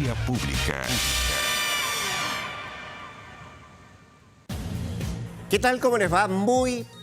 Vía Pública. ¿Qué tal? ¿Cómo les va?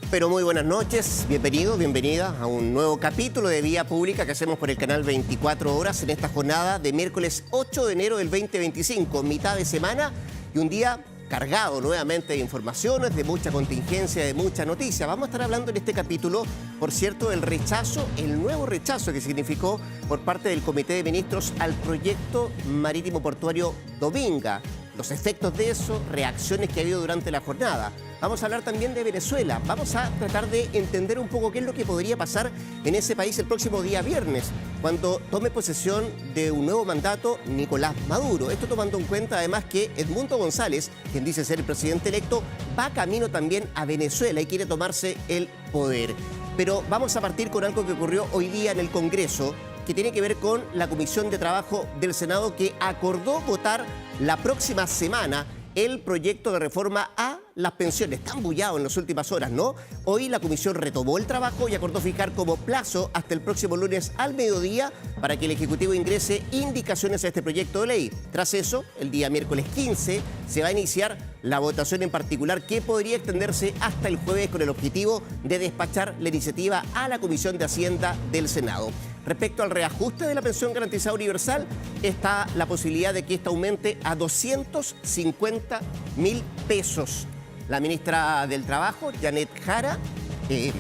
Pero muy buenas noches. Bienvenidos, bienvenidas a un nuevo capítulo de Vía Pública que hacemos por el canal 24 Horas en esta jornada de miércoles 8 de enero del 2025, mitad de semana y un día cargado nuevamente de informaciones, de mucha contingencia, de mucha noticia. Vamos a estar hablando en este capítulo, por cierto, del rechazo, el nuevo rechazo que significó por parte del Comité de Ministros al proyecto marítimo portuario Dominga. Los efectos de eso, reacciones que ha habido durante la jornada. Vamos a hablar también de Venezuela. Vamos a tratar de entender un poco qué es lo que podría pasar en ese país el próximo día viernes, cuando tome posesión de un nuevo mandato Nicolás Maduro. Esto tomando en cuenta además que Edmundo González, quien dice ser el presidente electo, va camino también a Venezuela y quiere tomarse el poder. Pero vamos a partir con algo que ocurrió hoy día en el Congreso, que tiene que ver con la Comisión de Trabajo del Senado, que acordó votar la próxima semana el proyecto de reforma a las pensiones, tan bullado en las últimas horas, ¿no? Hoy la comisión retomó el trabajo y acordó fijar como plazo hasta el próximo lunes al mediodía para que el Ejecutivo ingrese indicaciones a este proyecto de ley. Tras eso, el día miércoles 15 se va a iniciar la votación en particular, que podría extenderse hasta el jueves con el objetivo de despachar la iniciativa a la Comisión de Hacienda del Senado. Respecto al reajuste de la pensión garantizada universal, está la posibilidad de que esta aumente a 250.000 pesos. La ministra del Trabajo, Janet Jara,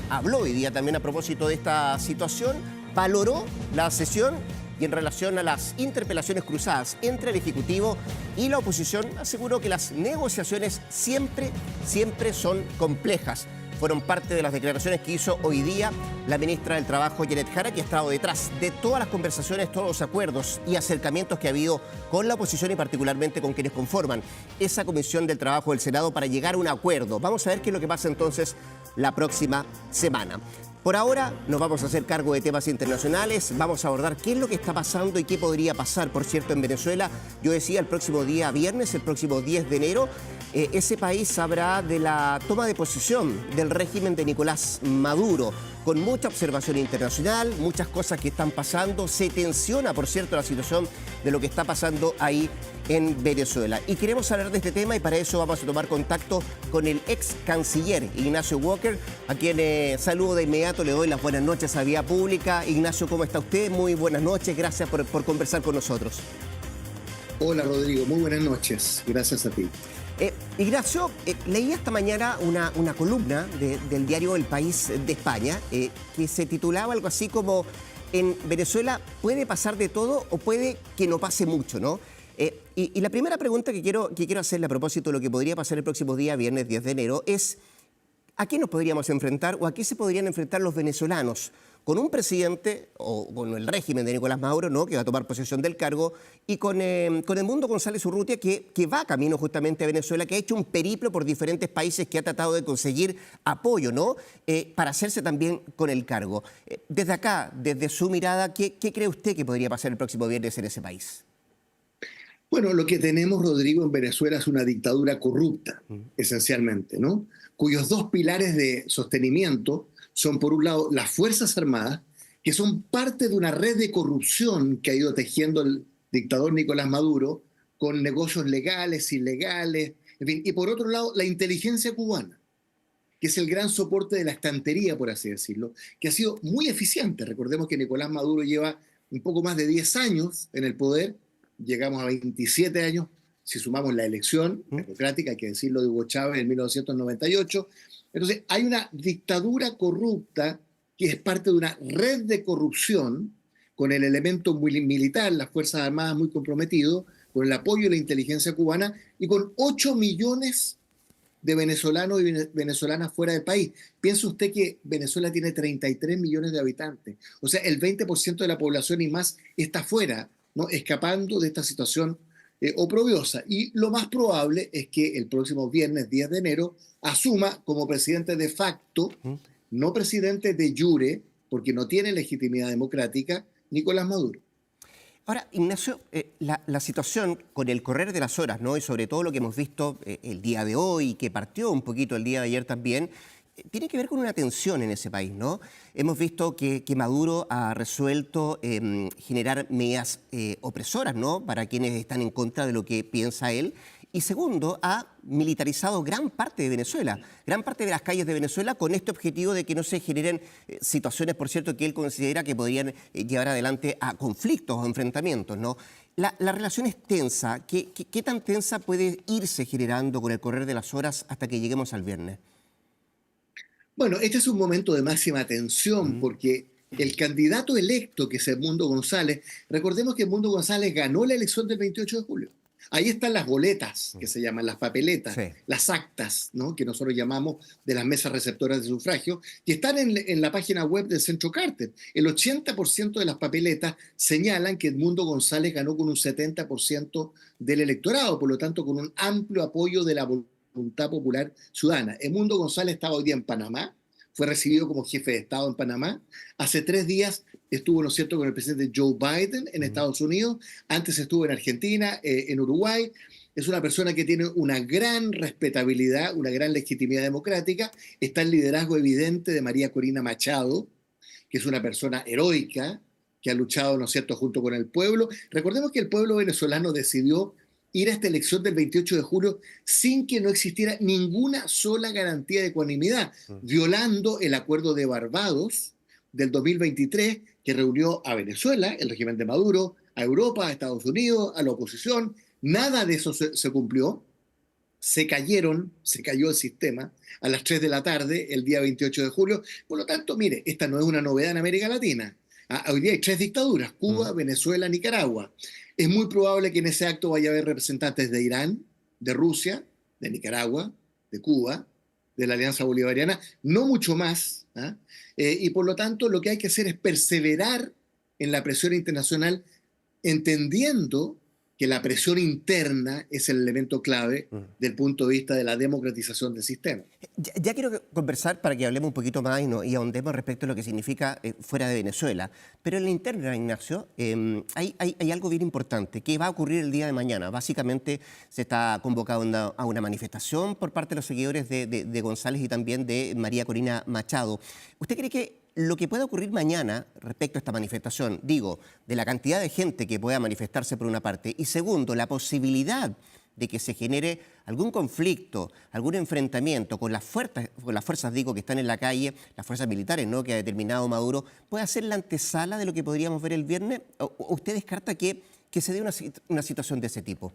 habló hoy día también a propósito de esta situación, valoró la sesión y en relación a las interpelaciones cruzadas entre el Ejecutivo y la oposición, aseguró que las negociaciones siempre son complejas. Fueron parte de las declaraciones que hizo hoy día la ministra del Trabajo, Janet Jara, que ha estado detrás de todas las conversaciones, todos los acuerdos y acercamientos que ha habido con la oposición y particularmente con quienes conforman esa Comisión del Trabajo del Senado para llegar a un acuerdo. Vamos a ver qué es lo que pasa entonces la próxima semana. Por ahora nos vamos a hacer cargo de temas internacionales, vamos a abordar qué es lo que está pasando y qué podría pasar, por cierto, en Venezuela. Yo decía, el próximo día viernes, el próximo 10 de enero, ese país sabrá de la toma de posesión del régimen de Nicolás Maduro, con mucha observación internacional, muchas cosas que están pasando. Se tensiona, por cierto, la situación de lo que está pasando ahí en Venezuela. Y queremos hablar de este tema y para eso vamos a tomar contacto con el ex canciller Ignacio Walker, a quien saludo de inmediato, le doy las buenas noches a Vía Pública. Ignacio, ¿cómo está usted? Muy buenas noches, gracias por conversar con nosotros. Hola Rodrigo, muy buenas noches, gracias a ti. Ignacio, leí esta mañana una columna del diario El País de España que se titulaba algo así como en Venezuela puede pasar de todo o puede que no pase mucho, ¿no? Y la primera pregunta que quiero hacerle a propósito de lo que podría pasar el próximo día, viernes 10 de enero, es ¿a qué nos podríamos enfrentar o a qué se podrían enfrentar los venezolanos con un presidente o con el régimen de Nicolás Maduro, ¿no?, que va a tomar posesión del cargo, y con Edmundo González Urrutia, que va camino justamente a Venezuela, que ha hecho un periplo por diferentes países, que ha tratado de conseguir apoyo, ¿no?, para hacerse también con el cargo? Desde acá, desde su mirada, ¿qué cree usted que podría pasar el próximo viernes en ese país? Bueno, lo que tenemos, Rodrigo, en Venezuela es una dictadura corrupta, esencialmente, ¿no? Cuyos dos pilares de sostenimiento son, por un lado, las Fuerzas Armadas, que son parte de una red de corrupción que ha ido tejiendo el dictador Nicolás Maduro con negocios legales, ilegales, en fin, y por otro lado, la inteligencia cubana, que es el gran soporte de la estantería, por así decirlo, que ha sido muy eficiente. Recordemos que Nicolás Maduro lleva un poco más de 10 años en el poder, llegamos a 27 años, si sumamos la elección democrática, hay que decirlo, de Hugo Chávez en 1998. Entonces, hay una dictadura corrupta que es parte de una red de corrupción con el elemento militar, las Fuerzas Armadas muy comprometidos, con el apoyo de la inteligencia cubana y con 8 millones de venezolanos y venezolanas fuera del país. Piensa usted que Venezuela tiene 33 millones de habitantes. O sea, el 20% de la población y más está fuera, ¿no?, escapando de esta situación oprobiosa. Y lo más probable es que el próximo viernes 10 de enero asuma como presidente de facto, no presidente de jure, porque no tiene legitimidad democrática, Nicolás Maduro. Ahora, Ignacio, la situación con el correr de las horas, ¿no?, y sobre todo lo que hemos visto el día de hoy, que partió un poquito el día de ayer también, tiene que ver con una tensión en ese país, ¿no? Hemos visto que Maduro ha resuelto generar medidas opresoras, ¿no? Para quienes están en contra de lo que piensa él. Y segundo, ha militarizado gran parte de Venezuela, gran parte de las calles de Venezuela con este objetivo de que no se generen situaciones, por cierto, que él considera que podrían llevar adelante a conflictos o enfrentamientos, ¿no? La relación es tensa. ¿Qué tan tensa puede irse generando con el correr de las horas hasta que lleguemos al viernes? Bueno, este es un momento de máxima tensión Mm, porque el candidato electo, que es Edmundo González, recordemos que Edmundo González ganó la elección del 28 de julio. Ahí están las boletas, que se llaman las papeletas, sí. las actas, ¿no? Que nosotros llamamos de las mesas receptoras de sufragio, que están en la página web del Centro Carter. El 80% de las papeletas señalan que Edmundo González ganó con un 70% del electorado, por lo tanto con un amplio apoyo de la voluntad popular ciudadana. Edmundo González estaba hoy día en Panamá, fue recibido como jefe de Estado en Panamá. Hace 3 días estuvo, ¿no es cierto?, con el presidente Joe Biden en Estados Unidos. Antes estuvo en Argentina, en Uruguay. Es una persona que tiene una gran respetabilidad, una gran legitimidad democrática. Está el liderazgo evidente de María Corina Machado, que es una persona heroica, que ha luchado, ¿no es cierto?, junto con el pueblo. Recordemos que el pueblo venezolano decidió ir a esta elección del 28 de julio sin que no existiera ninguna sola garantía de ecuanimidad, violando el acuerdo de Barbados del 2023 que reunió a Venezuela, el régimen de Maduro, a Europa, a Estados Unidos, a la oposición. Nada de eso se cumplió. Se cayó el sistema a las 3 de la tarde el día 28 de julio. Por lo tanto, mire, esta no es una novedad en América Latina. Hoy día hay 3 dictaduras, Cuba, Venezuela, Nicaragua. Es muy probable que en ese acto vaya a haber representantes de Irán, de Rusia, de Nicaragua, de Cuba, de la Alianza Bolivariana, no mucho más. Y por lo tanto lo que hay que hacer es perseverar en la presión internacional, entendiendo que la presión interna es el elemento clave del punto de vista de la democratización del sistema. Ya quiero conversar para que hablemos un poquito más y ahondemos respecto a lo que significa fuera de Venezuela. Pero en la interna, Ignacio, hay algo bien importante que va a ocurrir el día de mañana. Básicamente se está convocando a una manifestación por parte de los seguidores de González y también de María Corina Machado. ¿Usted cree que lo que pueda ocurrir mañana respecto a esta manifestación, digo, de la cantidad de gente que pueda manifestarse por una parte, y segundo, la posibilidad de que se genere algún conflicto, algún enfrentamiento con las fuerzas, digo, que están en la calle, las fuerzas militares, ¿no?, que ha determinado Maduro, puede ser la antesala de lo que podríamos ver el viernes? ¿O usted descarta que se dé una situación de ese tipo?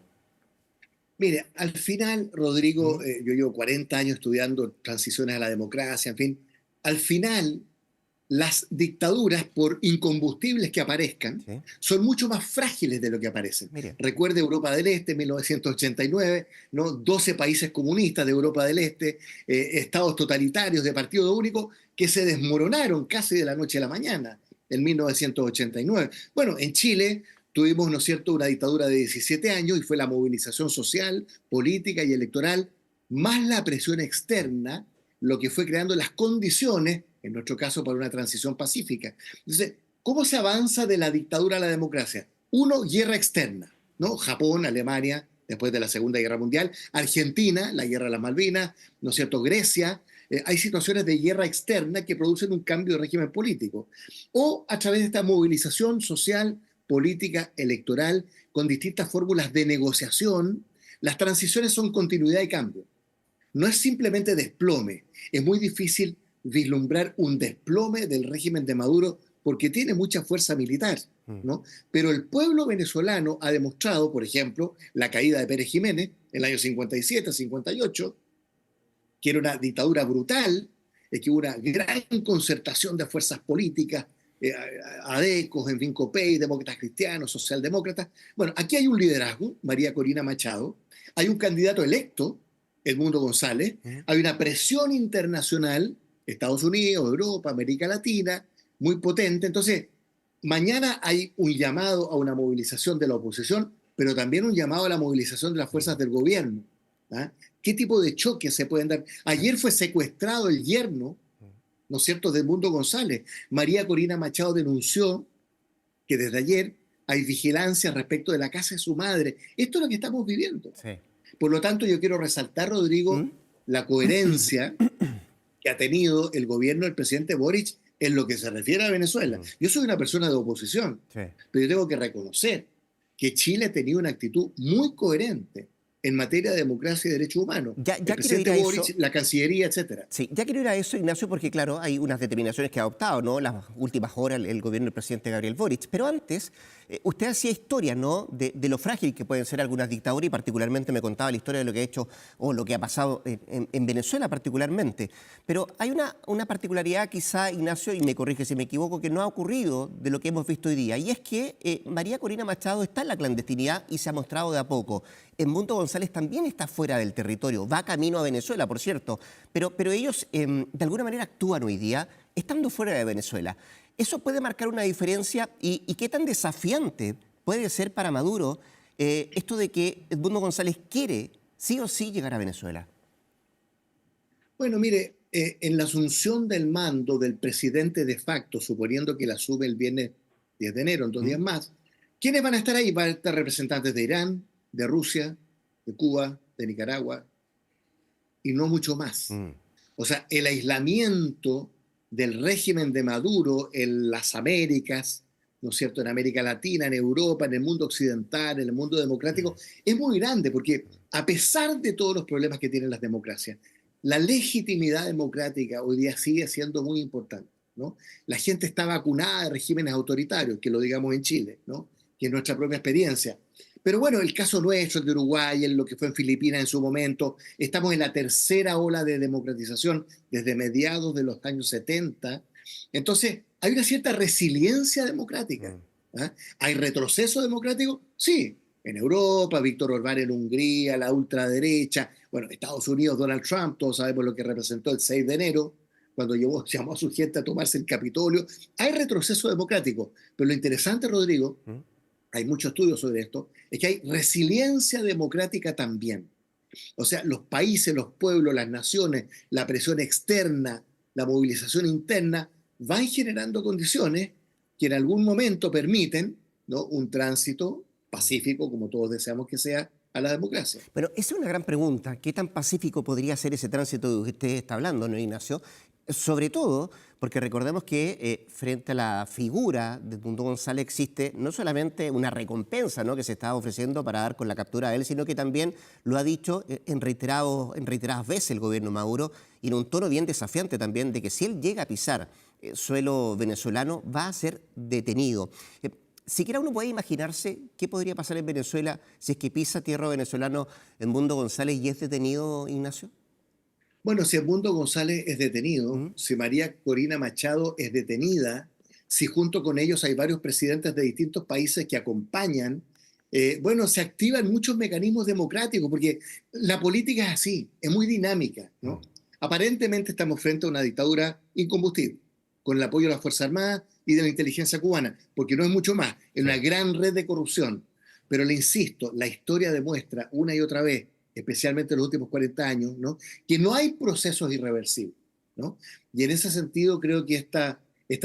Mire, al final, Rodrigo, yo llevo 40 años estudiando transiciones a la democracia, en fin, al final las dictaduras, por incombustibles que aparezcan, Sí. son mucho más frágiles de lo que aparecen. Mire. Recuerde Europa del Este, 1989, ¿no? 12 países comunistas de Europa del Este, estados totalitarios de partido único que se desmoronaron casi de la noche a la mañana en 1989. Bueno, en Chile tuvimos, ¿no es cierto?, una dictadura de 17 años y fue la movilización social, política y electoral, más la presión externa, lo que fue creando las condiciones, en nuestro caso, para una transición pacífica. Entonces, ¿cómo se avanza de la dictadura a la democracia? Uno, guerra externa, ¿no? Japón, Alemania, después de la Segunda Guerra Mundial, Argentina, la guerra de las Malvinas, ¿no es cierto?, Grecia. Hay situaciones de guerra externa que producen un cambio de régimen político. O a través de esta movilización social, política, electoral, con distintas fórmulas de negociación, las transiciones son continuidad y cambio. No es simplemente desplome. Es muy difícil vislumbrar un desplome del régimen de Maduro porque tiene mucha fuerza militar, ¿no? Pero el pueblo venezolano ha demostrado, por ejemplo, la caída de Pérez Jiménez en el año 57, 58, que era una dictadura brutal, que hubo una gran concertación de fuerzas políticas, ADECOS, en fin, COPEI, demócratas cristianos, socialdemócratas. Bueno, aquí hay un liderazgo, María Corina Machado, hay un candidato electo, Edmundo González, hay una presión internacional, Estados Unidos, Europa, América Latina, muy potente. Entonces, mañana hay un llamado a una movilización de la oposición, pero también un llamado a la movilización de las fuerzas del gobierno. ¿Qué tipo de choques se pueden dar? Ayer fue secuestrado el yerno, ¿no es cierto?, de Edmundo González. María Corina Machado denunció que desde ayer hay vigilancia respecto de la casa de su madre. Esto es lo que estamos viviendo. Sí. Por lo tanto, yo quiero resaltar, Rodrigo, la coherencia que ha tenido el gobierno del presidente Boric en lo que se refiere a Venezuela. Yo soy una persona de oposición, Sí. pero yo tengo que reconocer que Chile ha tenido una actitud muy coherente en materia de democracia y derechos humanos. Ya El quiero ir presidente a Boric, eso. la Cancillería, etcétera. Sí, ya quiero ir a eso, Ignacio, porque claro, hay unas determinaciones que ha adoptado, ¿no? Las últimas horas el gobierno del presidente Gabriel Boric. Pero antes, usted hacía historia, ¿no? De lo frágil que pueden ser algunas dictaduras y particularmente me contaba la historia de lo que ha hecho o lo que ha pasado en Venezuela particularmente. Pero hay una particularidad quizá, Ignacio, y me corrige si me equivoco, que no ha ocurrido de lo que hemos visto hoy día. Y es que María Corina Machado está en la clandestinidad y se ha mostrado de a poco. Edmundo González también está fuera del territorio, va camino a Venezuela, por cierto, pero ellos de alguna manera actúan hoy día estando fuera de Venezuela. ¿Eso puede marcar una diferencia y qué tan desafiante puede ser para Maduro esto de que Edmundo González quiere sí o sí llegar a Venezuela? Bueno, mire, en la asunción del mando del presidente de facto, suponiendo que la asume el viernes 10 de enero, en 2 días más, ¿quiénes van a estar ahí? Van a estar representantes de Irán, de Rusia, de Cuba, de Nicaragua, y no mucho más. Mm. O sea, el aislamiento del régimen de Maduro en las Américas, ¿no es cierto?, en América Latina, en Europa, en el mundo occidental, en el mundo democrático, es muy grande porque a pesar de todos los problemas que tienen las democracias, la legitimidad democrática hoy día sigue siendo muy importante, ¿no? La gente está vacunada de regímenes autoritarios, que lo digamos en Chile, ¿no?, que es nuestra propia experiencia. Pero bueno, el caso nuestro, el de Uruguay, en lo que fue en Filipinas en su momento, estamos en la tercera ola de democratización desde mediados de los años 70. Entonces, hay una cierta resiliencia democrática. ¿Ah? ¿Hay retroceso democrático? Sí. En Europa, Víctor Orbán en Hungría, la ultraderecha, bueno, Estados Unidos, Donald Trump, todos sabemos lo que representó el 6 de enero, cuando llamó a su gente a tomarse el Capitolio. Hay retroceso democrático, pero lo interesante, Rodrigo, hay muchos estudios sobre esto, es que hay resiliencia democrática también. O sea, los países, los pueblos, las naciones, la presión externa, la movilización interna, van generando condiciones que en algún momento permiten, ¿no?, un tránsito pacífico, como todos deseamos que sea, a la democracia. Bueno, esa es una gran pregunta. ¿Qué tan pacífico podría ser ese tránsito de que usted está hablando, no, Ignacio? Sobre todo porque recordemos que frente a la figura de Edmundo González existe no solamente una recompensa, ¿no?, que se está ofreciendo para dar con la captura de él, sino que también lo ha dicho en reiteradas veces el gobierno Maduro y en un tono bien desafiante también de que si él llega a pisar suelo venezolano va a ser detenido. Siquiera uno puede imaginarse qué podría pasar en Venezuela si es que pisa tierra venezolano Edmundo González y es detenido, Ignacio. Bueno, si Edmundo González es detenido, si María Corina Machado es detenida, si junto con ellos hay varios presidentes de distintos países que acompañan, bueno, se activan muchos mecanismos democráticos, porque la política es así, es muy dinámica, ¿no? Aparentemente estamos frente a una dictadura incombustible, con el apoyo de las Fuerzas Armadas y de la inteligencia cubana, porque no es mucho más, es una gran red de corrupción. Pero le insisto, la historia demuestra una y otra vez, especialmente en los últimos 40 años, ¿no?, que no hay procesos irreversibles, ¿no? Y en ese sentido creo que esta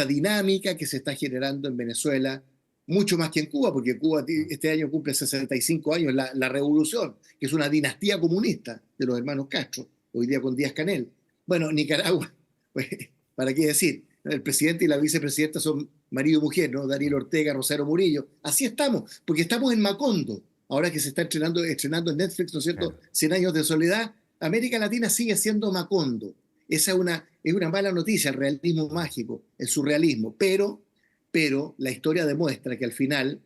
dinámica que se está generando en Venezuela, mucho más que en Cuba, porque Cuba este año cumple 65 años, la revolución, que es una dinastía comunista de los hermanos Castro, hoy día con Díaz-Canel. Bueno, Nicaragua, pues, ¿para qué decir? El presidente y la vicepresidenta son marido y mujer, ¿no? Daniel Ortega, Rosario Murillo. Así estamos, porque estamos en Macondo. Ahora que se está estrenando en Netflix, ¿no es cierto?, Claro. 100 años de soledad, América Latina sigue siendo Macondo. Esa es una mala noticia, el realismo mágico, el surrealismo. Pero la historia demuestra que al final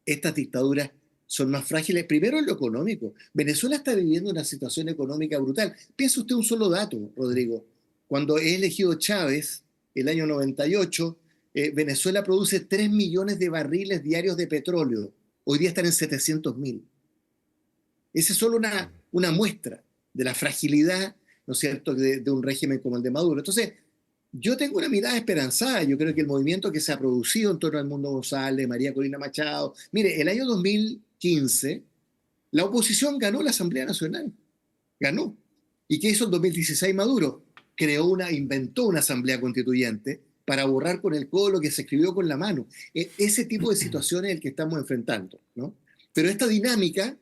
estas dictaduras son más frágiles, primero en lo económico. Venezuela está viviendo una situación económica brutal. Piensa usted un solo dato, Rodrigo. Cuando es elegido Chávez, el año 98, Venezuela produce 3 millones de barriles diarios de petróleo. Hoy día están en 700.000. Esa es solo una muestra de la fragilidad, ¿no es cierto?, de un régimen como el de Maduro. Entonces, yo tengo una mirada esperanzada. Yo creo que el movimiento que se ha producido en torno al Edmundo González, María Corina Machado. Mire, el año 2015, la oposición ganó la Asamblea Nacional. Ganó. ¿Y qué hizo en 2016 Maduro? Inventó una asamblea constituyente para borrar con el codo lo que se escribió con la mano. Ese tipo de situaciones es el que estamos enfrentando, ¿no? Pero esta dinámica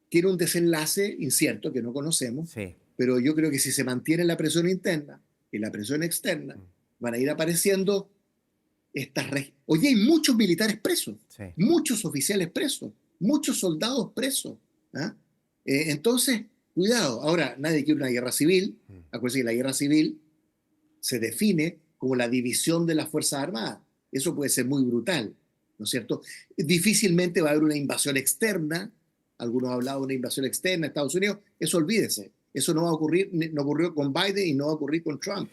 tiene un desenlace incierto que no conocemos, Sí. pero yo creo que si se mantiene la presión interna, y la presión externa, van a ir apareciendo Oye, hay muchos militares presos, Sí. muchos oficiales presos, muchos soldados presos. ¿Ah? Entonces, cuidado. Ahora, nadie quiere una guerra civil. Acuérdense que la guerra civil se define como la división de las Fuerzas Armadas. Eso puede ser muy brutal, ¿no es cierto? Difícilmente va a haber una invasión externa. Algunos han hablado de una invasión externa a Estados Unidos. Eso olvídese. Eso no va a ocurrir, no ocurrió con Biden y no va a ocurrir con Trump.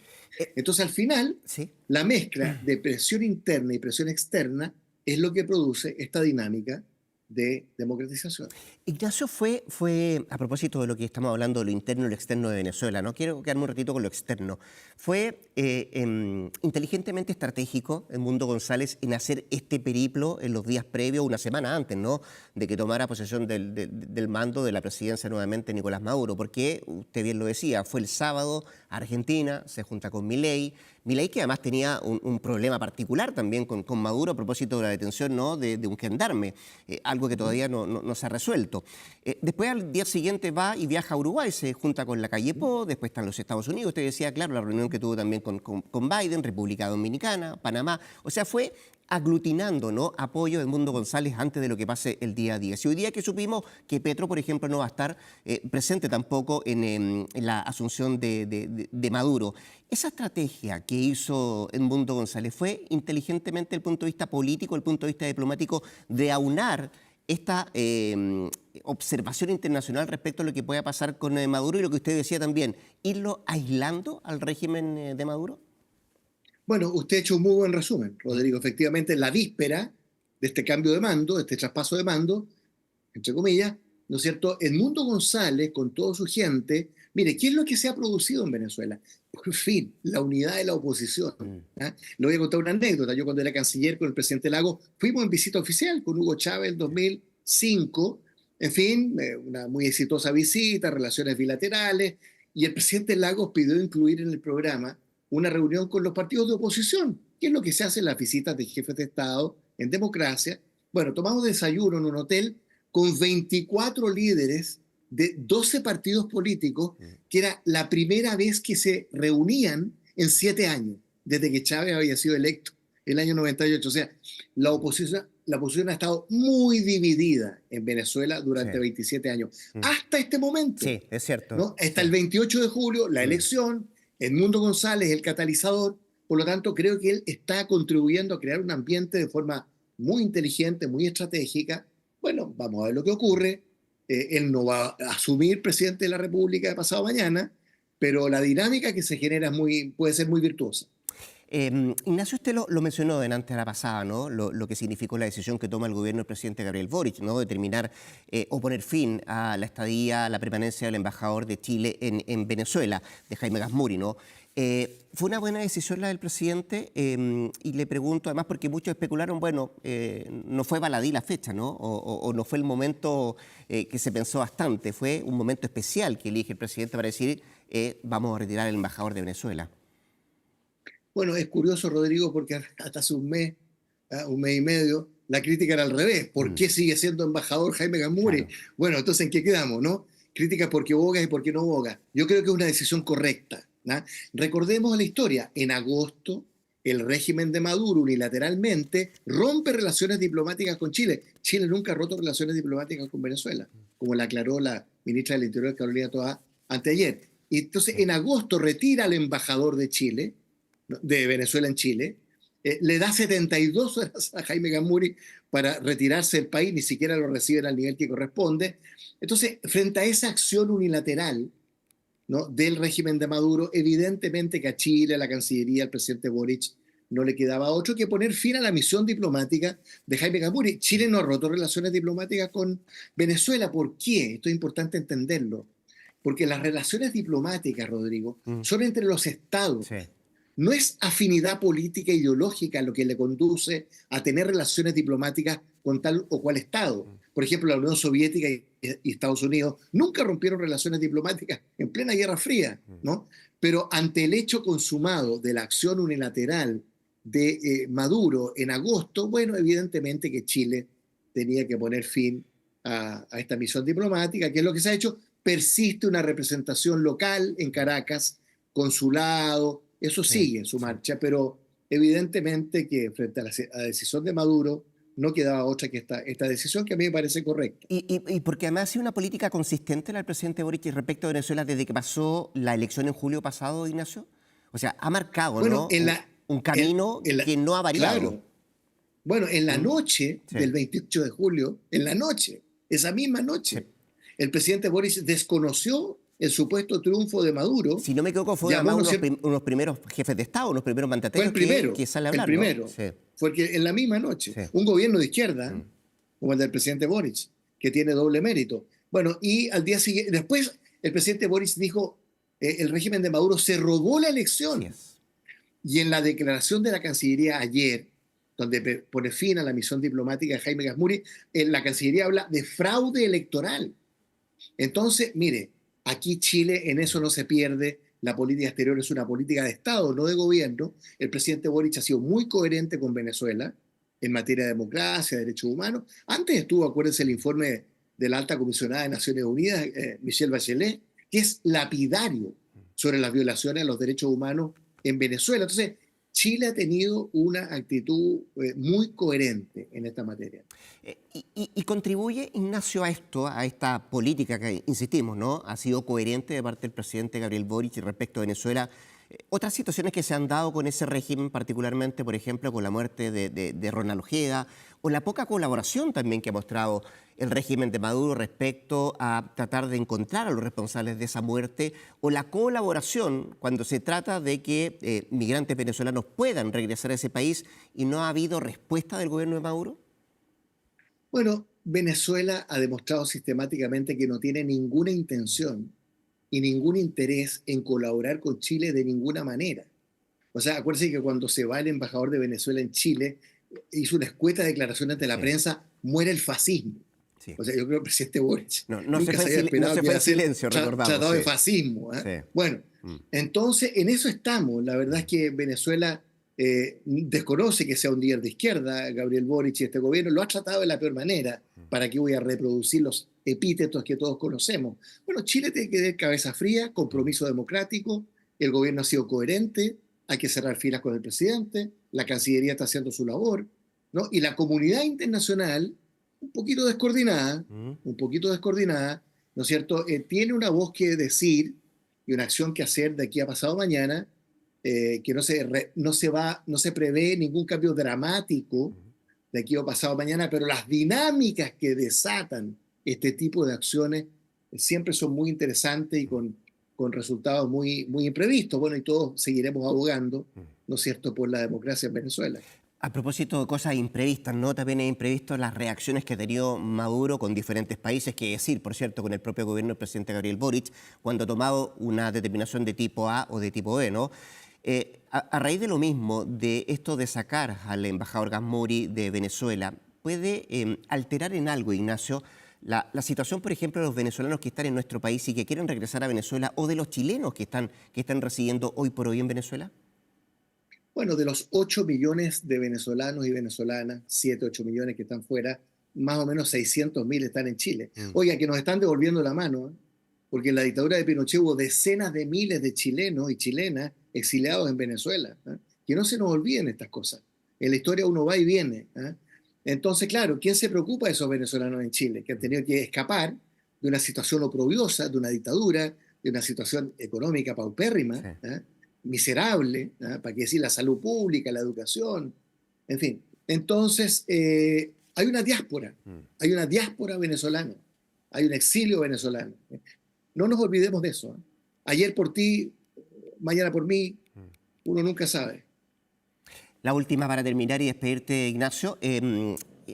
Entonces, al final, Sí. la mezcla de presión interna y presión externa es lo que produce esta dinámica de democratización. Ignacio, fue a propósito de lo que estamos hablando, de lo interno y lo externo de Venezuela, no quiero quedarme un ratito con lo externo. Fue inteligentemente estratégico Edmundo González en hacer este periplo en los días previos, una semana antes, ¿no?, de que tomara posesión del mando de la presidencia nuevamente Nicolás Maduro, porque usted bien lo decía, fue el sábado a Argentina, se junta con Milei que además tenía un problema particular también con Maduro a propósito de la detención, ¿no?, de un gendarme, algo que todavía no se ha resuelto. Después al día siguiente va y viaja a Uruguay, se junta con la calle Po, después están los Estados Unidos, usted decía, claro, la reunión que tuvo también con Biden, República Dominicana, Panamá, o sea, fue aglutinando, ¿no?, apoyo de Edmundo González antes de lo que pase el día 10. Y hoy día que supimos que Petro, por ejemplo, no va a estar presente tampoco en la asunción de Maduro. Esa estrategia que hizo Edmundo González fue inteligentemente desde el punto de vista político, desde el punto de vista diplomático, de aunar esta observación internacional respecto a lo que pueda pasar con Maduro y lo que usted decía también, irlo aislando al régimen de Maduro. Bueno, usted ha hecho un muy buen resumen, Rodrigo. Efectivamente, en la víspera de este cambio de mando, de este traspaso de mando, entre comillas, ¿no es cierto? Edmundo González, con toda su gente, mire, ¿qué es lo que se ha producido en Venezuela? Por fin, la unidad de la oposición. ¿Ah? Le voy a contar una anécdota. Yo cuando era canciller con el presidente Lagos, fuimos en visita oficial con Hugo Chávez en 2005, en fin, una muy exitosa visita, relaciones bilaterales, y el presidente Lagos pidió incluir en el programa una reunión con los partidos de oposición, que es lo que se hace en las visitas de jefes de Estado en democracia. Bueno, tomamos desayuno en un hotel con 24 líderes de 12 partidos políticos, que era la primera vez que se reunían en 7 años, desde que Chávez había sido electo el año 98. O sea, la oposición ha estado muy dividida en Venezuela durante 27 años, hasta este momento. Sí, es cierto. ¿No? Hasta el 28 de julio, la elección, Edmundo González, el catalizador, por lo tanto, creo que él está contribuyendo a crear un ambiente de forma muy inteligente, muy estratégica. Bueno, vamos a ver lo que ocurre. Él no va a asumir presidente de la República de pasado mañana, pero la dinámica que se genera puede ser muy virtuosa. Ignacio, usted lo mencionó delante de la pasada, ¿no?, lo que significó la decisión que toma el gobierno del presidente Gabriel Boric, ¿no?, de terminar o poner fin a la estadía, a la permanencia del embajador de Chile en Venezuela, de Jaime Gazmuri, ¿no? ¿Fue una buena decisión la del presidente? Y le pregunto además porque muchos especularon, bueno, no fue baladí la fecha, ¿no? O no fue el momento que se pensó bastante, fue un momento especial que elige el presidente para decir vamos a retirar al embajador de Venezuela. Bueno, es curioso, Rodrigo, porque hasta hace un mes y medio, la crítica era al revés. ¿Por qué sigue siendo embajador Jaime Gazmuri? Claro. Bueno, entonces, ¿en qué quedamos, no? Críticas porque boga y porque no boga. Yo creo que es una decisión correcta, ¿no? Recordemos la historia. En agosto, el régimen de Maduro unilateralmente rompe relaciones diplomáticas con Chile. Chile nunca ha roto relaciones diplomáticas con Venezuela, como la aclaró la ministra del Interior, Carolina Toá, anteayer. Y entonces, en agosto, retira al embajador de Chile, de Venezuela en Chile, le da 72 horas a Jaime Gazmuri para retirarse del país, ni siquiera lo reciben al nivel que corresponde. Entonces, frente a esa acción unilateral, ¿no?, del régimen de Maduro, evidentemente que a Chile, a la Cancillería, al presidente Boric, no le quedaba otro que poner fin a la misión diplomática de Jaime Gazmuri. Chile no ha roto relaciones diplomáticas con Venezuela. ¿Por qué? Esto es importante entenderlo. Porque las relaciones diplomáticas, Rodrigo, son entre los estados. Sí. No es afinidad política e ideológica lo que le conduce a tener relaciones diplomáticas con tal o cual Estado. Por ejemplo, la Unión Soviética y Estados Unidos nunca rompieron relaciones diplomáticas en plena Guerra Fría, ¿no? Pero ante el hecho consumado de la acción unilateral de Maduro en agosto, bueno, evidentemente que Chile tenía que poner fin a esta misión diplomática, que es lo que se ha hecho. Persiste una representación local en Caracas, consulado, eso Sí, sigue su sí. marcha, pero evidentemente que frente a la decisión de Maduro no quedaba otra que esta decisión que a mí me parece correcta. Y porque además ha sido una política consistente la del presidente Boric respecto a Venezuela desde que pasó la elección en julio pasado, Ignacio. O sea, ha marcado, Bueno, ¿no? Un camino en la- que no ha variado. claro, bueno, en la ¿Mm? noche Sí, del 28 de julio, en la noche, esa misma sí. noche, el presidente Boris desconoció el supuesto triunfo de Maduro, Si no me equivoco, fue llamó, además ¿no es cierto? unos primeros jefes de Estado, unos primeros Fue mandatarios que sale a el hablar, ¿no? primero, Sí, fue que en la misma noche, sí. un gobierno de izquierda, Mm. como el del presidente Boric, que tiene doble mérito. Bueno, y al día siguiente, después el presidente Boric dijo, el régimen de Maduro se robó la Así elección. es. Y en la declaración de la Cancillería ayer, donde pone fin a la misión diplomática de Jaime Gazmuri, en la Cancillería habla de fraude electoral. Entonces, mire, aquí Chile en eso no se pierde. La política exterior es una política de Estado, no de gobierno. El presidente Boric ha sido muy coherente con Venezuela en materia de democracia, derechos humanos. Antes estuvo, acuérdense, el informe de la alta comisionada de Naciones Unidas, Michelle Bachelet, que es lapidario sobre las violaciones a los derechos humanos en Venezuela. Entonces, Chile ha tenido una actitud muy coherente en esta materia. Y contribuye, Ignacio, a esto, a esta política que, insistimos, ¿no? Ha sido coherente de parte del presidente Gabriel Boric respecto a Venezuela. Otras situaciones que se han dado con ese régimen, particularmente, por ejemplo, con la muerte de Ronald Ojeda, o la poca colaboración también que ha mostrado el régimen de Maduro respecto a tratar de encontrar a los responsables de esa muerte, o la colaboración cuando se trata de que migrantes venezolanos puedan regresar a ese país y no ha habido respuesta del gobierno de Maduro. Bueno, Venezuela ha demostrado sistemáticamente que no tiene ninguna intención y ningún interés en colaborar con Chile de ninguna manera. O sea, acuérdense que cuando se va el embajador de Venezuela en Chile, hizo una escueta declaración ante la Sí, prensa, muere el fascismo. sí. O sea, yo creo que el presidente Boric No, no se nunca fue se había no esperado se que fue iba en a ser silencio, recordamos, tratado sí, de fascismo. sí. Bueno, Mm, entonces en eso estamos. La verdad es mm, que Venezuela desconoce que sea un líder de izquierda, Gabriel Boric y este gobierno, lo ha tratado de la peor manera. mm. ¿Para qué voy a reproducir los epítetos que todos conocemos? Bueno, Chile tiene que tener cabeza fría, Mm. compromiso democrático, el gobierno ha sido coherente, hay que cerrar filas con el presidente, la Cancillería está haciendo su labor, ¿no? Y la comunidad internacional, Mm. un poquito descoordinada, ¿no es cierto? Tiene una voz que decir y una acción que hacer de aquí a pasado mañana, que no se prevé ningún cambio dramático Mm. de aquí a pasado mañana, pero las dinámicas que desatan este tipo de acciones siempre son muy interesantes y con resultados muy imprevistos. Bueno, y todos seguiremos abogando, Mm. ¿no es cierto?, por la democracia en Venezuela. A propósito de cosas imprevistas, ¿no? También es imprevisto las reacciones que ha tenido Maduro con diferentes países, que decir, por cierto, con el propio gobierno del presidente Gabriel Boric, cuando ha tomado una determinación de tipo A o de tipo B, ¿no? A raíz de lo mismo, de esto de sacar al embajador Gazmuri de Venezuela, ¿puede alterar en algo, Ignacio, la situación, por ejemplo, de los venezolanos que están en nuestro país y que quieren regresar a Venezuela o de los chilenos que están residiendo hoy por hoy en Venezuela? Bueno, de los 8 millones de venezolanos y venezolanas, 7, 8 millones que están fuera, más o menos 600.000 están en Chile. Mm. Oiga, que nos están devolviendo la mano, ¿eh? Porque en la dictadura de Pinochet hubo decenas de miles de chilenos y chilenas exiliados en Venezuela. ¿Eh? Que no se nos olviden estas cosas. En la historia uno va y viene. ¿Eh? Entonces, claro, ¿quién se preocupa de esos venezolanos en Chile? Que han tenido que escapar de una situación oprobiosa, de una dictadura, de una situación económica paupérrima, Sí. ¿eh? Miserable, ¿eh? Para qué decir la salud pública, la educación, en fin. Entonces, Mm. hay una diáspora venezolana, hay un exilio venezolano. No nos olvidemos de eso. ¿Eh? Ayer por ti, mañana por mí, Mm. uno nunca sabe. La última para terminar y despedirte, Ignacio,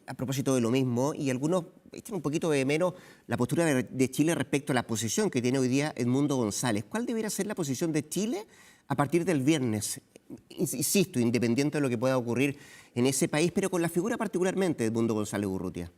a propósito de lo mismo, y algunos echan un poquito de menos la postura de Chile respecto a la posición que tiene hoy día Edmundo González. ¿Cuál debería ser la posición de Chile a partir del viernes? Insisto, independiente de lo que pueda ocurrir en ese país, pero con la figura particularmente de Edmundo González Urrutia.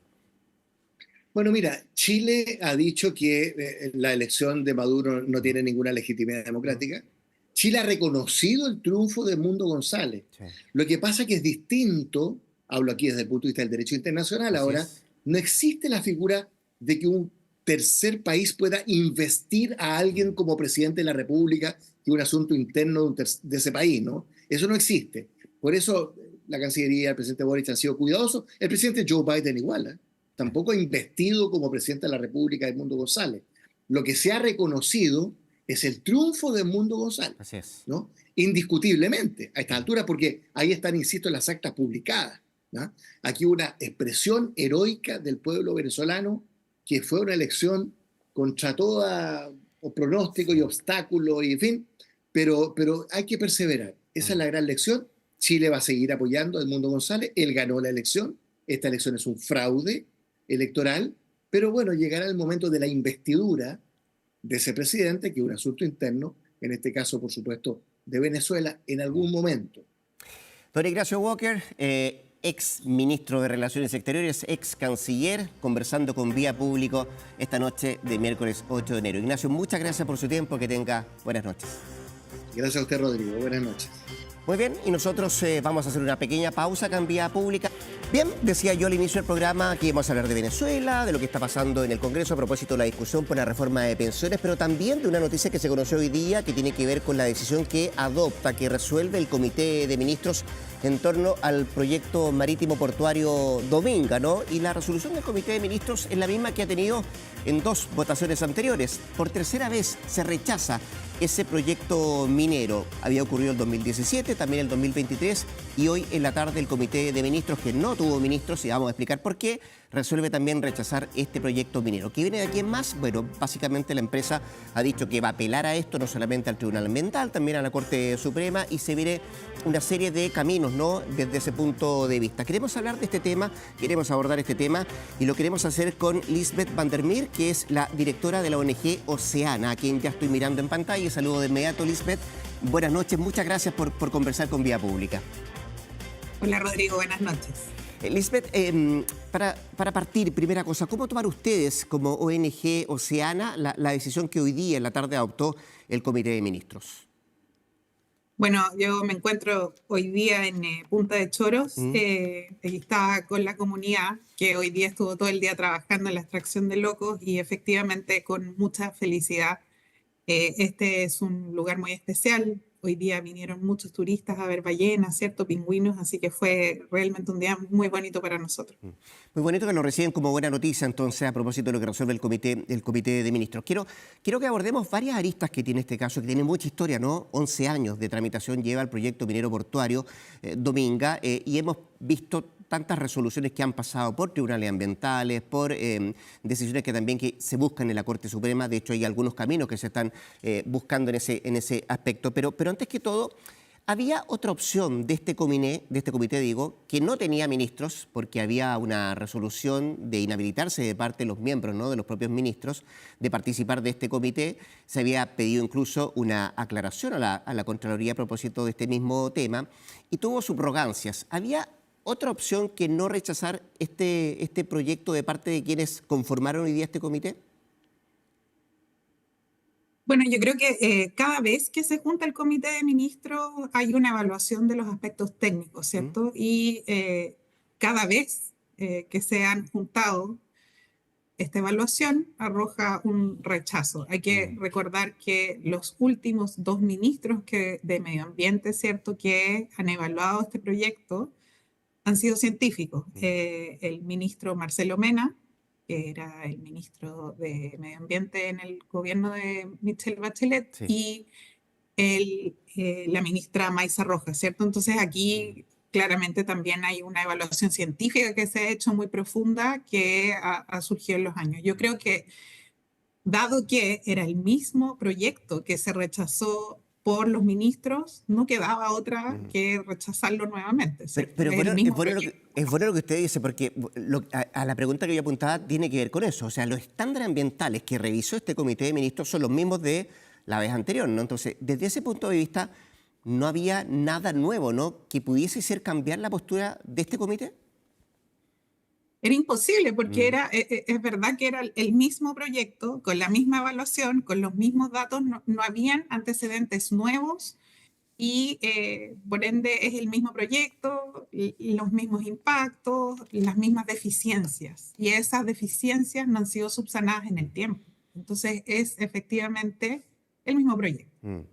Bueno, mira, Chile ha dicho que la elección de Maduro no Mm, tiene ninguna legitimidad mm, democrática. Chile ha reconocido el triunfo de Edmundo González. sí, Lo que pasa es que es distinto, hablo aquí desde el punto de vista del derecho internacional así ahora, es. no existe la figura de que un tercer país pueda investir a alguien Mm, como presidente de la República que un asunto interno de ese país, ¿no? Eso no existe. Por eso la Cancillería, el presidente Boric han sido cuidadosos. El presidente Joe Biden igual, ¿eh? Tampoco ha investido como presidente de la República Edmundo González. Lo que se ha reconocido es el triunfo de Edmundo González, Así es. ¿no? Indiscutiblemente, a esta altura, porque ahí están, insisto, las actas publicadas, ¿no? Aquí una expresión heroica del pueblo venezolano, que fue una elección contra todo pronóstico y obstáculo, y en fin, pero hay que perseverar. Esa es la gran lección. Chile va a seguir apoyando a Edmundo González. Él ganó la elección. Esta elección es un fraude electoral, pero bueno, llegará el momento de la investidura de ese presidente, que es un asunto interno, en este caso, por supuesto, de Venezuela, en algún momento. Don Ignacio Walker, ex ministro de Relaciones Exteriores, ex canciller, conversando con Vía Público esta noche de miércoles 8 de enero. Ignacio, muchas gracias por su tiempo, que tenga buenas noches. Gracias a usted, Rodrigo. Buenas noches. Muy bien, y nosotros vamos a hacer una pequeña pausa acá en Vía Pública. Bien, decía yo al inicio del programa que íbamos a hablar de Venezuela, de lo que está pasando en el Congreso a propósito de la discusión por la reforma de pensiones, pero también de una noticia que se conoció hoy día que tiene que ver con la decisión que adopta, que resuelve el Comité de Ministros en torno al proyecto marítimo portuario Dominga, ¿no? Y la resolución del Comité de Ministros es la misma que ha tenido en 2 votaciones anteriores. Por tercera vez se rechaza ese proyecto minero. Había ocurrido el 2017, también el 2023, y hoy en la tarde el Comité de Ministros, que no tuvo ministros, y vamos a explicar por qué, resuelve también rechazar este proyecto minero. ¿Qué viene de aquí en más? Bueno, básicamente la empresa ha dicho que va a apelar a esto, no solamente al Tribunal Ambiental, también a la Corte Suprema, y se viene una serie de caminos, ¿no?, desde ese punto de vista. Queremos hablar de este tema, queremos abordar este tema, y lo queremos hacer con Lisbeth van der Meer, que es la directora de la ONG Oceana, a quien ya estoy mirando en pantalla. Saludo de inmediato, Lisbeth. Buenas noches, muchas gracias por conversar con Vía Pública. Hola, Rodrigo, buenas noches. Lisbeth, para partir, primera cosa, ¿cómo tomar ustedes como ONG Oceana la decisión que hoy día en la tarde adoptó el Comité de Ministros? Bueno, yo me encuentro hoy día en Punta de Choros. Estaba con la comunidad que hoy día estuvo todo el día trabajando en la extracción de locos y efectivamente con mucha felicidad. Este es un lugar muy especial. Hoy día vinieron muchos turistas a ver ballenas, ¿cierto? Pingüinos, así que fue realmente un día muy bonito para nosotros. Muy bonito que lo reciben como buena noticia, entonces, a propósito de lo que resuelve el Comité de Ministros. Quiero que abordemos varias aristas que tiene este caso, que tiene mucha historia, ¿no? 11 años de tramitación lleva el proyecto minero portuario Dominga, y hemos visto tantas resoluciones que han pasado por tribunales ambientales, por decisiones que también que se buscan en la Corte Suprema. De hecho, hay algunos caminos que se están buscando en ese aspecto. Pero antes que todo, había otra opción de este comité, digo, que no tenía ministros, porque había una resolución de inhabilitarse de parte de los miembros, ¿no?, de los propios ministros, de participar de este comité. Se había pedido incluso una aclaración a la Contraloría a propósito de este mismo tema, y tuvo subrogancias. Había otra opción que no rechazar este proyecto de parte de quienes conformaron hoy día este comité. Bueno, yo creo que cada vez que se junta el comité de ministros hay una evaluación de los aspectos técnicos, ¿cierto? Y cada vez que se han juntado, esta evaluación arroja un rechazo. Hay que recordar que los últimos 2 ministros de Medio Ambiente, ¿cierto?, que han evaluado este proyecto han sido científicos. El ministro Marcelo Mena, que era el ministro de Medio Ambiente en el gobierno de Michelle Bachelet, sí, y la ministra Maysa Rojas, ¿cierto? Entonces aquí claramente también hay una evaluación científica que se ha hecho muy profunda que ha surgido en los años. Yo creo que, dado que era el mismo proyecto que se rechazó por los ministros, no quedaba otra que rechazarlo nuevamente. Pero es bueno lo que usted dice, porque a la pregunta que yo apuntaba tiene que ver con eso. O sea, los estándares ambientales que revisó este Comité de Ministros son los mismos de la vez anterior, ¿no? Entonces, desde ese punto de vista, no había nada nuevo, ¿no?, que pudiese ser cambiar la postura de este comité. Era imposible porque es verdad que era el mismo proyecto, con la misma evaluación, con los mismos datos, no habían antecedentes nuevos y por ende es el mismo proyecto, los mismos impactos, las mismas deficiencias. Y esas deficiencias no han sido subsanadas en el tiempo. Entonces es efectivamente el mismo proyecto.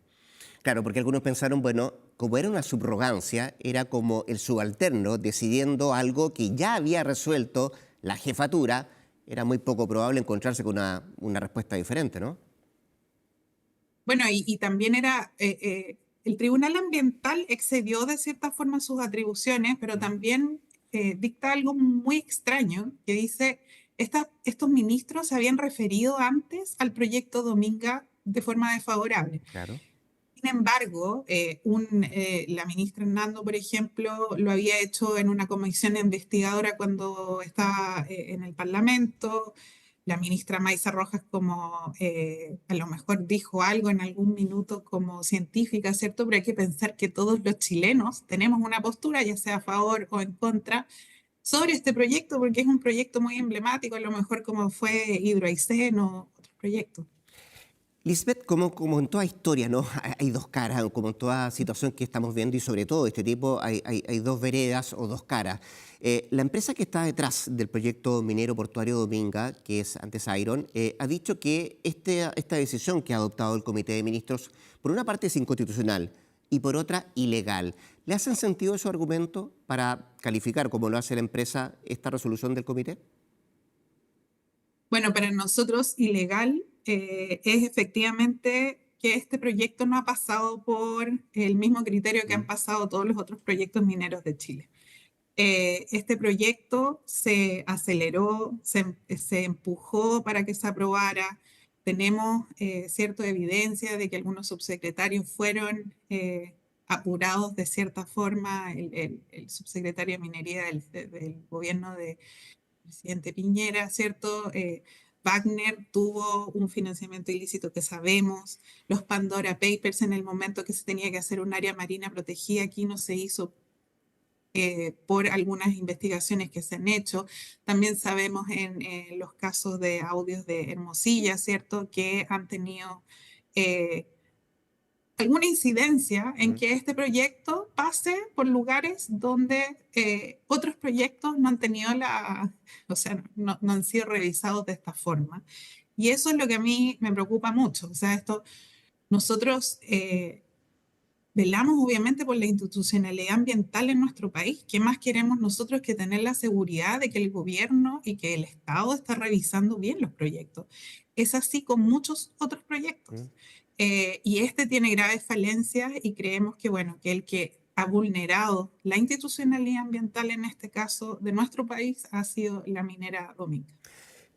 Claro, porque algunos pensaron, bueno, como era una subrogancia, era como el subalterno decidiendo algo que ya había resuelto la jefatura, era muy poco probable encontrarse con una respuesta diferente, ¿no? Bueno, y también el Tribunal Ambiental excedió de cierta forma sus atribuciones, pero también dicta algo muy extraño que dice, estos ministros se habían referido antes al proyecto Dominga de forma desfavorable. Claro. Sin embargo, la ministra Hernando, por ejemplo, lo había hecho en una comisión investigadora cuando estaba en el Parlamento. La ministra Maisa Rojas como a lo mejor dijo algo en algún minuto como científica, ¿cierto? Pero hay que pensar que todos los chilenos tenemos una postura, ya sea a favor o en contra, sobre este proyecto, porque es un proyecto muy emblemático, a lo mejor como fue Hidroaicén o otros proyectos. Lisbeth, como en toda historia, ¿no? Hay dos caras, como en toda situación que estamos viendo y sobre todo este tipo hay dos veredas o dos caras. La empresa que está detrás del proyecto minero portuario Dominga, que es antes Iron, ha dicho que esta decisión que ha adoptado el Comité de Ministros, por una parte es inconstitucional y por otra ilegal. ¿Le hacen sentido esos argumentos para calificar, como lo hace la empresa, esta resolución del comité? Bueno, para nosotros ilegal es efectivamente que este proyecto no ha pasado por el mismo criterio que han pasado todos los otros proyectos mineros de Chile. Este proyecto se aceleró, se empujó para que se aprobara. Tenemos cierta evidencia de que algunos subsecretarios fueron apurados de cierta forma. El subsecretario de Minería del gobierno de presidente Piñera, ¿cierto? Wagner tuvo un financiamiento ilícito que sabemos, los Pandora Papers en el momento que se tenía que hacer un área marina protegida, aquí no se hizo por algunas investigaciones que se han hecho. También sabemos en los casos de audios de Hermosilla, ¿cierto? Que han tenido alguna incidencia en que este proyecto pase por lugares donde otros proyectos no han tenido o sea, no han sido revisados de esta forma. Y eso es lo que a mí me preocupa mucho. O sea, nosotros velamos obviamente por la institucionalidad ambiental en nuestro país. ¿Qué más queremos nosotros que tener la seguridad de que el gobierno y que el Estado está revisando bien los proyectos? Es así con muchos otros proyectos. Y este tiene graves falencias y creemos que, bueno, que el que ha vulnerado la institucionalidad ambiental en este caso de nuestro país ha sido la minera Dominga.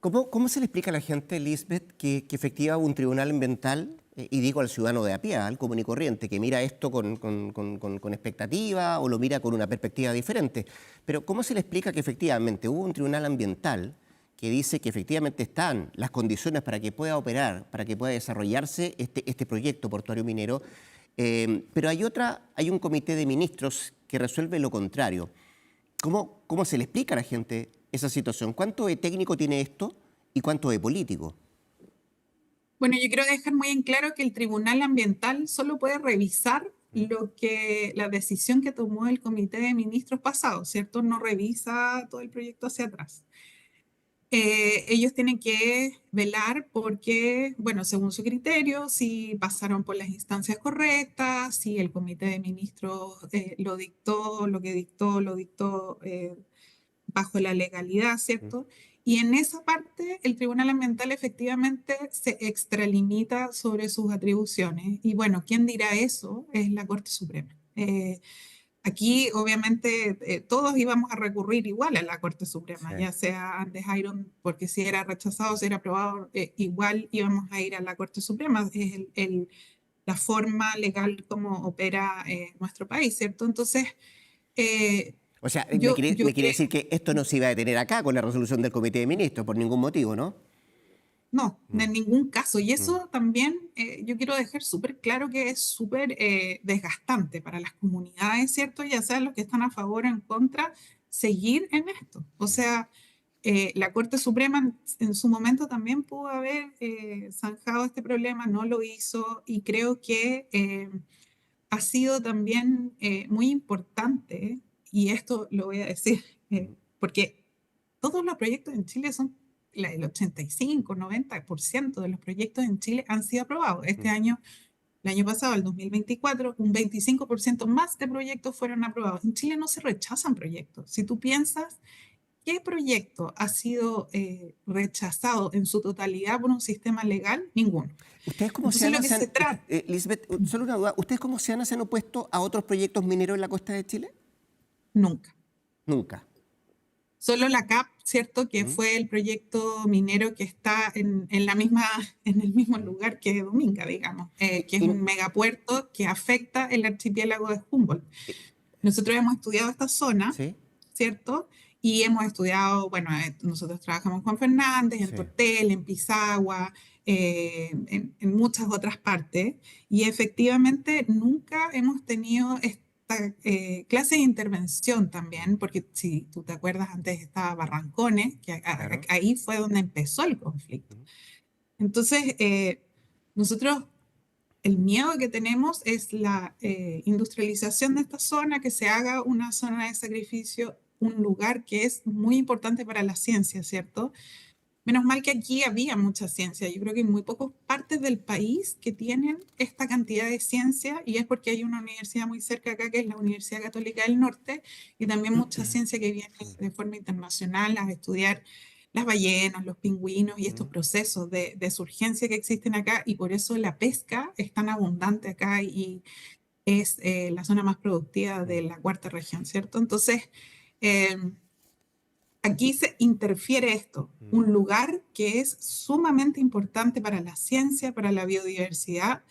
¿Cómo se le explica a la gente, Lisbeth, que efectivamente un tribunal ambiental, y digo al ciudadano de a pie, al común y corriente, que mira esto con expectativa o lo mira con una perspectiva diferente, pero cómo se le explica que efectivamente hubo un tribunal ambiental que dice que efectivamente están las condiciones para que pueda operar, para que pueda desarrollarse este proyecto portuario minero, pero hay un comité de ministros que resuelve lo contrario? ¿Cómo se le explica a la gente esa situación? ¿Cuánto de técnico tiene esto y cuánto de político? Bueno, yo quiero dejar muy en claro que el Tribunal Ambiental solo puede revisar la decisión que tomó el Comité de Ministros pasado, ¿cierto? No revisa todo el proyecto hacia atrás. Ellos tienen que velar porque, bueno, según su criterio, si pasaron por las instancias correctas, si el Comité de Ministros lo dictó bajo la legalidad, ¿cierto? Y en esa parte el Tribunal Ambiental efectivamente se extralimita sobre sus atribuciones. Y bueno, ¿quién dirá eso? Es la Corte Suprema. Aquí, obviamente, todos íbamos a recurrir igual a la Corte Suprema, Sí. ya sea antes Iron, porque si era rechazado, si era aprobado, igual íbamos a ir a la Corte Suprema. Es la forma legal como opera nuestro país, ¿cierto? Entonces, O sea, yo me quiere creo. decir que esto no se iba a detener acá con la resolución del Comité de Ministros, por ningún motivo, ¿no? No, en ningún caso. Y Mm. eso también yo quiero dejar súper claro que es súper desgastante para las comunidades, ¿cierto? Ya sean los que están a favor o en contra, seguir en esto. O sea, la Corte Suprema en su momento también pudo haber zanjado este problema, no lo hizo y creo que ha sido también muy importante, y esto lo voy a decir, porque todos los proyectos en Chile son, el 85, 90% de los proyectos en Chile han sido aprobados. Este año El año pasado, el 2024, un 25% más de proyectos fueron aprobados. En Chile no se rechazan proyectos. Si tú piensas, ¿qué proyecto ha sido rechazado en su totalidad por un sistema legal? Ninguno. ¿Ustedes como Entonces, lo Seana que se trata, Lisbeth, solo una duda, ¿ustedes como Seana se han opuesto a otros proyectos mineros en la costa de Chile? nunca. Nunca. Solo la CAP, ¿cierto? Que ¿Mm? fue el proyecto minero que está en el mismo lugar que Dominga, digamos, que es Y- un megapuerto que afecta el archipiélago de Humboldt. Nosotros hemos estudiado esta zona, ¿Sí? ¿cierto? Y hemos estudiado, bueno, nosotros trabajamos en Juan Fernández, en Sí. Tortel, en Pisagua, en muchas otras partes, y efectivamente nunca hemos tenido esta clase de intervención también, porque si tú te acuerdas, antes estaba Barrancones, que Claro. ahí fue donde empezó el conflicto. Entonces, nosotros el miedo que tenemos es la industrialización de esta zona, que se haga una zona de sacrificio, un lugar que es muy importante para la ciencia, ¿cierto? Menos mal que aquí había mucha ciencia. Yo creo que hay muy pocas partes del país que tienen esta cantidad de ciencia y es porque hay una universidad muy cerca acá, que es la Universidad Católica del Norte, y también mucha ciencia que viene de forma internacional a estudiar las ballenas, los pingüinos y estos procesos de surgencia que existen acá, y por eso la pesca es tan abundante acá y es la zona más productiva de la cuarta región, ¿cierto? Entonces, eh, aquí se interfiere esto, un lugar que es sumamente importante para la ciencia, para la biodiversidad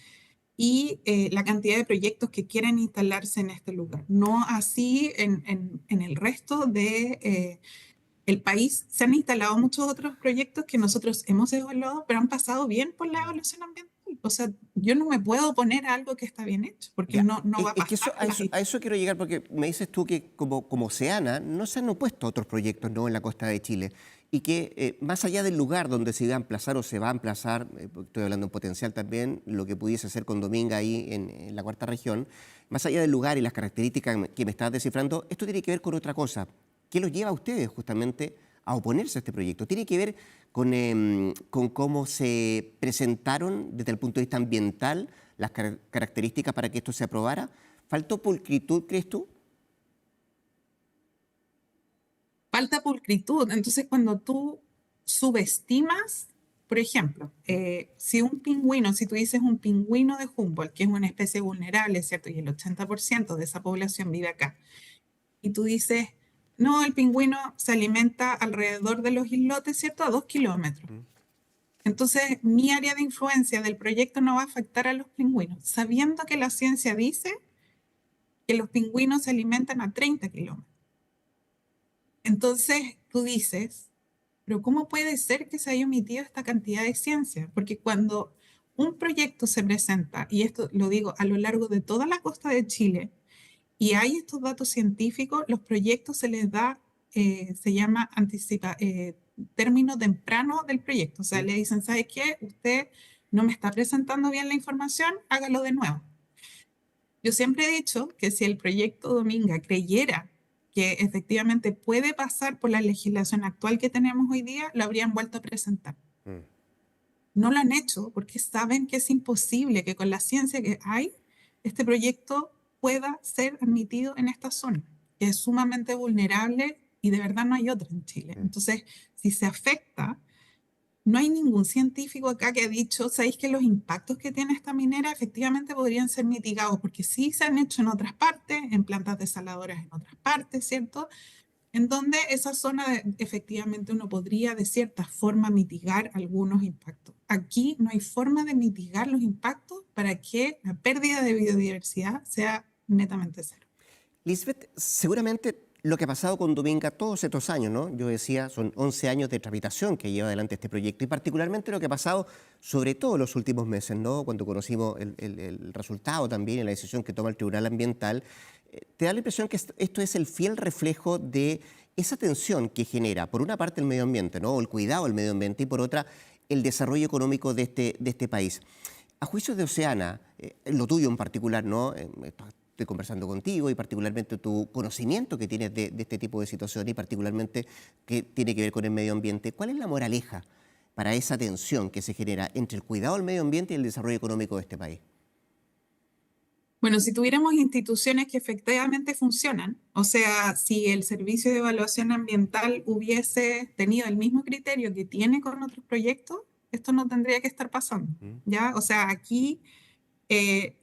y la cantidad de proyectos que quieren instalarse en este lugar. No así en el resto de el país. Se han instalado muchos otros proyectos que nosotros hemos evaluado, pero han pasado bien por la evaluación ambiental. O sea, yo no me puedo oponer a algo que está bien hecho, porque Ya, no va a es que pasar. a eso quiero llegar, porque me dices tú que como Seana no se han opuesto a otros proyectos, ¿no?, en la costa de Chile, y que más allá del lugar donde se va a emplazar o se va a emplazar, porque estoy hablando en potencial también, lo que pudiese ser con Dominga ahí en la cuarta región, más allá del lugar y las características que me estás descifrando, esto tiene que ver con otra cosa. ¿Qué los lleva a ustedes justamente a oponerse a este proyecto? Tiene que ver con cómo se presentaron desde el punto de vista ambiental las características para que esto se aprobara. ¿Faltó pulcritud, crees tú? Falta pulcritud. Entonces, cuando tú subestimas, por ejemplo, si un pingüino, si tú dices un pingüino de Humboldt, que es una especie vulnerable, ¿cierto? Y el 80% de esa población vive acá, y tú dices, no, el pingüino se alimenta alrededor de los islotes, ¿cierto? A 2 kilómetros. Entonces, mi área de influencia del proyecto no va a afectar a los pingüinos, sabiendo que la ciencia dice que los pingüinos se alimentan a 30 kilómetros. Entonces, tú dices, pero ¿cómo puede ser que se haya omitido esta cantidad de ciencia? Porque cuando un proyecto se presenta, y esto lo digo a lo largo de toda la costa de Chile, y hay estos datos científicos, los proyectos se les da, se llama término temprano del proyecto. O sea, le dicen, ¿sabe qué? Usted no me está presentando bien la información, hágalo de nuevo. Yo siempre he dicho que si el proyecto Dominga creyera que efectivamente puede pasar por la legislación actual que tenemos hoy día, lo habrían vuelto a presentar. No lo han hecho porque saben que es imposible que con la ciencia que hay, este proyecto pueda ser admitido en esta zona, que es sumamente vulnerable y de verdad no hay otra en Chile. Entonces, si se afecta, no hay ningún científico acá que ha dicho, ¿sabéis que los impactos que tiene esta minera efectivamente podrían ser mitigados? Porque sí se han hecho en otras partes, en plantas desaladoras en otras partes, ¿cierto? En donde esa zona efectivamente uno podría de cierta forma mitigar algunos impactos. Aquí no hay forma de mitigar los impactos para que la pérdida de biodiversidad sea netamente cero. Lisbeth, seguramente lo que ha pasado con Dominga todos estos años, ¿no? Yo decía, son 11 años de tramitación que lleva adelante este proyecto y particularmente lo que ha pasado sobre todo en los últimos meses, ¿no? Cuando conocimos el resultado también y la decisión que toma el Tribunal Ambiental, te da la impresión que esto es el fiel reflejo de esa tensión que genera, por una parte, el medio ambiente, ¿no?, o el cuidado del medio ambiente, y por otra, el desarrollo económico de este país. A juicio de Oceana, lo tuyo en particular, ¿no? Estoy conversando contigo y particularmente tu conocimiento que tienes de este tipo de situaciones y particularmente que tiene que ver con el medio ambiente. ¿Cuál es la moraleja para esa tensión que se genera entre el cuidado del medio ambiente y el desarrollo económico de este país? Bueno, si tuviéramos instituciones que efectivamente funcionan, o sea, si el servicio de evaluación ambiental hubiese tenido el mismo criterio que tiene con otros proyectos, esto no tendría que estar pasando, ¿ya? O sea, aquí eh,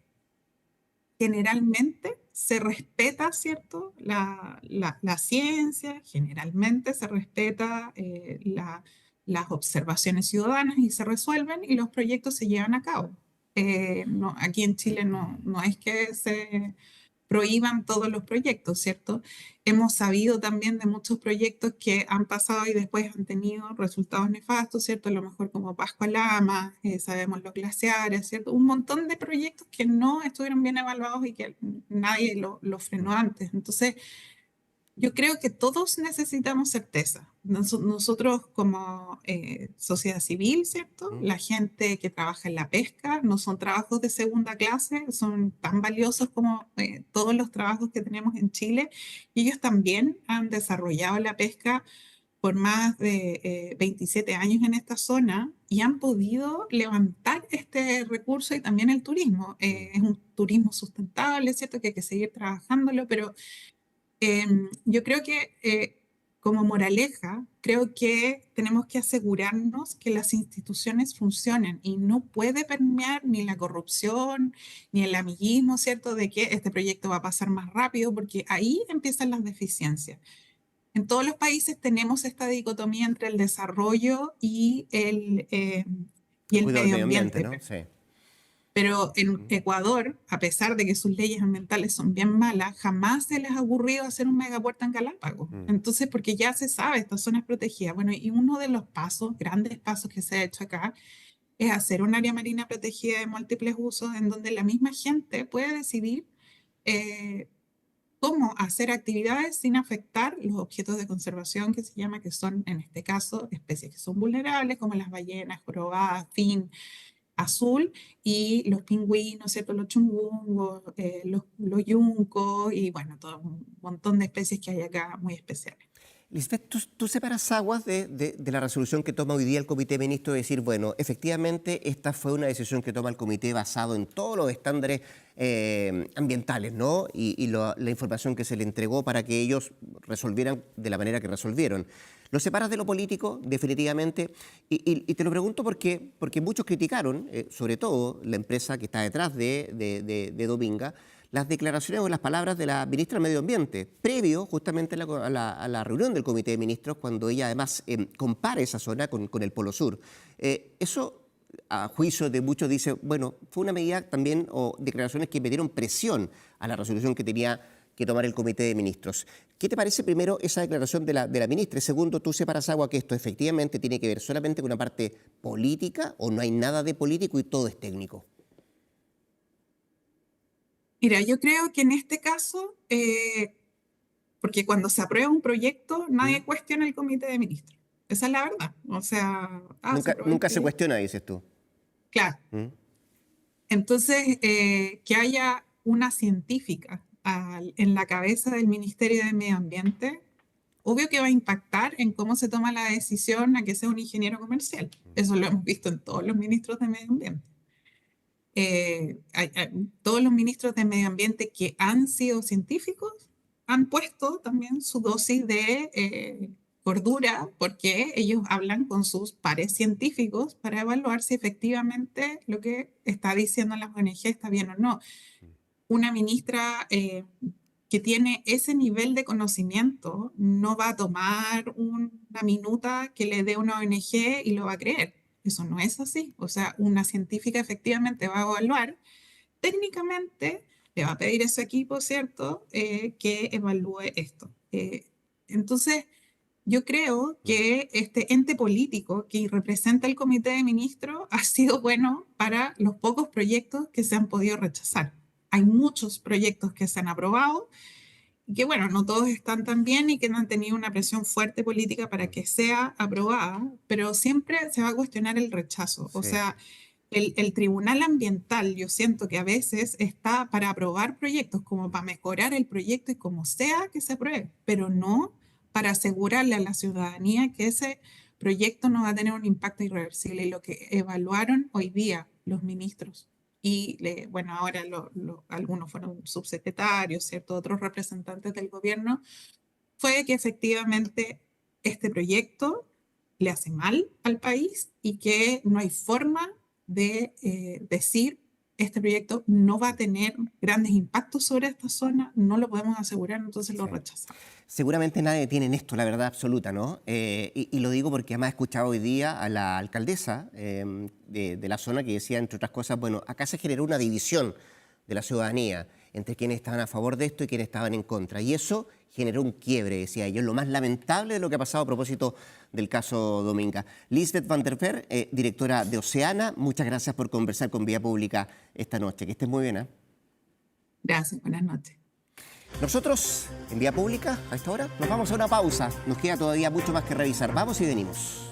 generalmente se respeta, ¿cierto? La ciencia, generalmente se respeta las observaciones ciudadanas y se resuelven y los proyectos se llevan a cabo. No, aquí en Chile no es que se prohíban todos los proyectos, ¿cierto? Hemos sabido también de muchos proyectos que han pasado y después han tenido resultados nefastos, ¿cierto? A lo mejor como Pascua Lama, sabemos los glaciares, ¿cierto? Un montón de proyectos que no estuvieron bien evaluados y que nadie lo frenó antes. Entonces, yo creo que todos necesitamos certeza. Nosotros como sociedad civil, ¿cierto? La gente que trabaja en la pesca no son trabajos de segunda clase, son tan valiosos como todos los trabajos que tenemos en Chile. Y ellos también han desarrollado la pesca por más de 27 años en esta zona y han podido levantar este recurso y también el turismo. Es un turismo sustentable, ¿cierto? Que hay que seguir trabajándolo, pero yo creo que como moraleja, creo que tenemos que asegurarnos que las instituciones funcionen y no puede permear ni la corrupción ni el amiguismo, ¿cierto? De que este proyecto va a pasar más rápido, porque ahí empiezan las deficiencias. En todos los países tenemos esta dicotomía entre el desarrollo y el Cuidado del medio medio ambiente, ambiente. ¿no? Sí. Pero en Ecuador, a pesar de que sus leyes ambientales son bien malas, jamás se les ha ocurrido hacer un megapuerto en Galápagos. Entonces, porque ya se sabe, estas zonas protegidas. Bueno, y uno de los pasos, grandes pasos que se ha hecho acá, es hacer un área marina protegida de múltiples usos en donde la misma gente puede decidir eh, cómo hacer actividades sin afectar los objetos de conservación que se llama, que son, en este caso, especies que son vulnerables, como las ballenas, jorobadas, fin azul, y los pingüinos, ¿cierto? Los chungungos, los yuncos y bueno, todo un montón de especies que hay acá muy especiales. Lisbeth, ¿tú separas aguas de la resolución que toma hoy día el Comité de Ministros de decir, bueno, efectivamente esta fue una decisión que toma el Comité basado en todos los estándares ambientales, ¿no? Y la información que se le entregó para que ellos resolvieran de la manera que resolvieron? ¿Lo separas de lo político, definitivamente? Y te lo pregunto porque muchos criticaron, sobre todo la empresa que está detrás de Dominga, las declaraciones o las palabras de la ministra del Medio Ambiente, previo justamente a la reunión del Comité de Ministros, cuando ella además compara esa zona con el Polo Sur. Eso, a juicio de muchos, dice, bueno, fue una medida también o declaraciones que metieron presión a la resolución que tenía que tomar el Comité de Ministros. ¿Qué te parece primero esa declaración de la ministra? Y segundo, ¿tú separas agua que esto efectivamente tiene que ver solamente con una parte política o no hay nada de político y todo es técnico? Mira, yo creo que en este caso, porque cuando se aprueba un proyecto, nadie cuestiona el Comité de Ministros. Esa es la verdad. O sea, se aprueba el Nunca se proyecto. cuestiona, dices tú. Claro. ¿Mm? Entonces, que haya una científica en la cabeza del Ministerio de Medio Ambiente, obvio que va a impactar en cómo se toma la decisión a que sea un ingeniero comercial. Eso lo hemos visto en todos los ministros de Medio Ambiente. Todos los ministros de Medio Ambiente que han sido científicos han puesto también su dosis de cordura, porque ellos hablan con sus pares científicos para evaluar si efectivamente lo que está diciendo la ONG está bien o no. Una ministra que tiene ese nivel de conocimiento no va a tomar una minuta que le dé una ONG y lo va a creer. Eso no es así. O sea, una científica efectivamente va a evaluar técnicamente, le va a pedir a su equipo, ¿cierto?, que evalúe esto. Entonces, yo creo que este ente político que representa el Comité de Ministros ha sido bueno para los pocos proyectos que se han podido rechazar. Hay muchos proyectos que se han aprobado y que, bueno, no todos están tan bien y que no han tenido una presión fuerte política para que sea aprobada, pero siempre se va a cuestionar el rechazo. Sí. O sea, el tribunal ambiental, yo siento que a veces está para aprobar proyectos, como para mejorar el proyecto y como sea que se apruebe, pero no para asegurarle a la ciudadanía que ese proyecto no va a tener un impacto irreversible. Y lo que evaluaron hoy día los ministros y bueno, ahora algunos fueron subsecretarios, ¿cierto? Otros representantes del gobierno, fue que efectivamente este proyecto le hace mal al país y que no hay forma de decir este proyecto no va a tener grandes impactos sobre esta zona, no lo podemos asegurar, entonces lo rechazamos. Seguramente nadie tiene en esto la verdad absoluta, ¿no? Y lo digo porque además he escuchado hoy día a la alcaldesa de la zona que decía, entre otras cosas, bueno, acá se generó una división de la ciudadanía entre quienes estaban a favor de esto y quienes estaban en contra. Y eso generó un quiebre, decía yo, lo más lamentable de lo que ha pasado a propósito del caso Dominga. Lisbeth van der Ver, directora de Oceana, muchas gracias por conversar con Vía Pública esta noche. Que estés muy bien, ¿eh? Gracias, buenas noches. Nosotros, en Vía Pública, a esta hora, nos vamos a una pausa. Nos queda todavía mucho más que revisar. Vamos y venimos.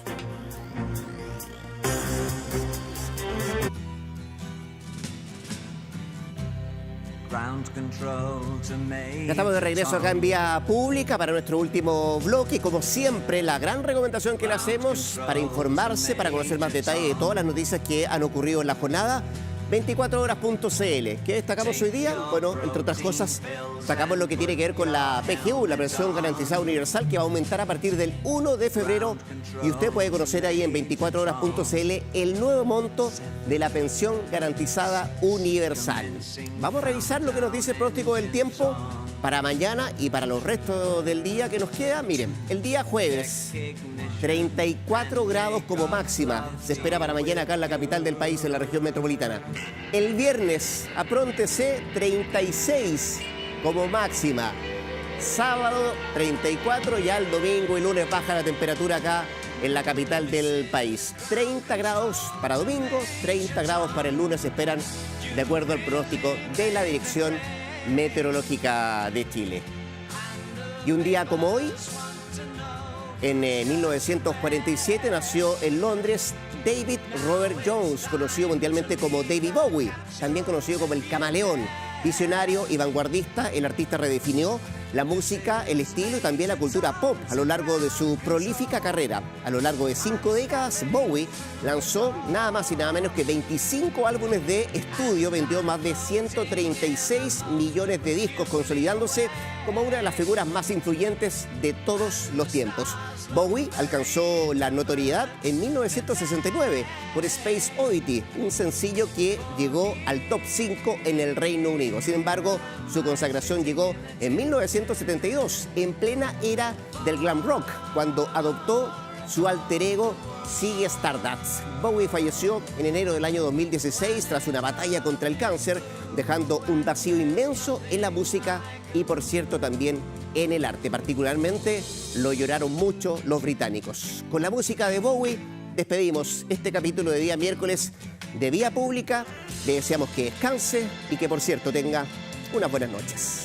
Ya estamos de regreso acá en Vía Pública para nuestro último bloque. Como siempre, la gran recomendación que le hacemos para informarse, para conocer más detalles de todas las noticias que han ocurrido en la jornada, 24horas.cl. ¿Qué destacamos hoy día? Bueno, entre otras cosas, sacamos lo que tiene que ver con la PGU, la Pensión Garantizada Universal, que va a aumentar a partir del 1 de febrero. Y usted puede conocer ahí en 24horas.cl el nuevo monto de la Pensión Garantizada Universal. Vamos a revisar lo que nos dice el pronóstico del tiempo para mañana y para los restos del día que nos queda. Miren, el día jueves, 34 grados como máxima se espera para mañana acá en la capital del país, en la región metropolitana. El viernes, apróntese, 36 como máxima. Sábado, 34, ya el domingo y lunes baja la temperatura acá en la capital del país. 30 grados para domingo, 30 grados para el lunes se esperan, de acuerdo al pronóstico de la Dirección Meteorológica de Chile. Y un día como hoy, en 1947, nació en Londres David Robert Jones, conocido mundialmente como David Bowie, también conocido como el Camaleón. Visionario y vanguardista, el artista redefinió la música, el estilo y también la cultura pop a lo largo de su prolífica carrera. A lo largo de 5 décadas, Bowie lanzó nada más y nada menos que 25 álbumes de estudio, vendió más de 136 millones de discos, consolidándose como una de las figuras más influyentes de todos los tiempos. Bowie alcanzó la notoriedad en 1969 por Space Oddity, un sencillo que llegó al top 5 en el Reino Unido. Sin embargo, su consagración llegó en 1972, en plena era del glam rock, cuando adoptó su alter ego Ziggy Stardust. Bowie falleció en enero del año 2016 tras una batalla contra el cáncer, dejando un vacío inmenso en la música y, por cierto, también en el arte. Particularmente lo lloraron mucho los británicos. Con la música de Bowie despedimos este capítulo de día miércoles de Vía Pública. Le deseamos que descanse y que, por cierto, tenga unas buenas noches.